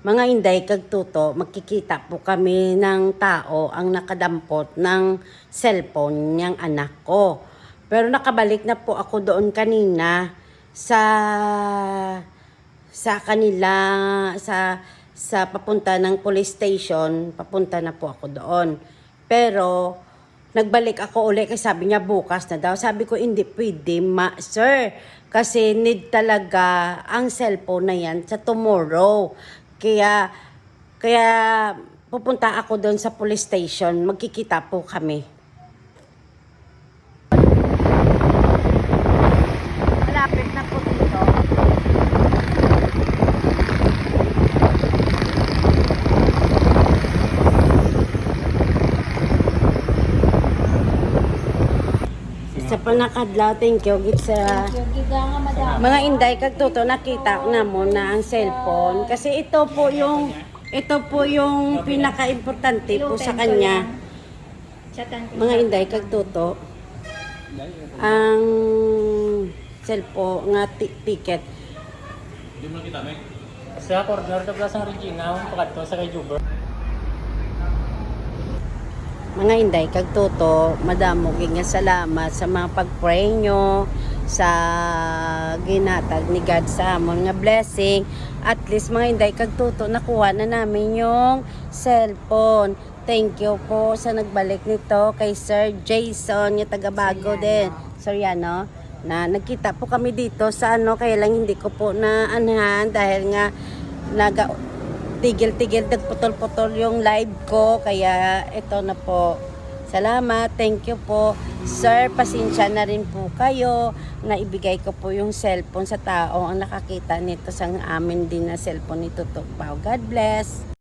Mga inday kag tuto, magkikita po kami ng tao ang nakadampot ng cellphone niyang anak ko. Pero nakabalik na po ako doon kanina sa kanila sa papunta ng police station, papunta na po ako doon. Pero nagbalik ako uli kasi sabi niya bukas na daw. Sabi ko hindi pwede sir. Kasi need talaga ang cellphone na yan sa tomorrow. Kaya pupunta ako doon sa police station. Magkikita po kami. Malapit na po dito. Sa panakadlaw, thank you. Mga inday, kag tuto, nakita na mo na ang cellphone. Kasi ito po yung pinaka-importante po sa kanya. Mga inday, kag tuto, ang cellphone, nga ticket. Hindi mo nakita, Meg? Sa corner na Plasang Regina, pagkato sa kay Juber. Mga inday, kag tuto, madamo nga salamat sa mga pag-pray nyo, sa ginatag ni God sa amon nga blessing. At least mga inday, kag tuto, nakuha na namin yung cellphone. Thank you po sa nagbalik nito kay Sir Jason, yung taga-Bago din. Soriano, na nagkita po kami dito sa kaya lang hindi ko po na anhan dahil nga tigil-tigil, nagputol-putol yung live ko. Kaya ito na po. Salamat. Thank you po. Sir, pasensya na rin po kayo na ibigay ko po yung cellphone sa tao ang nakakita nito sa amin din na cellphone ni Tutok Pao. God bless.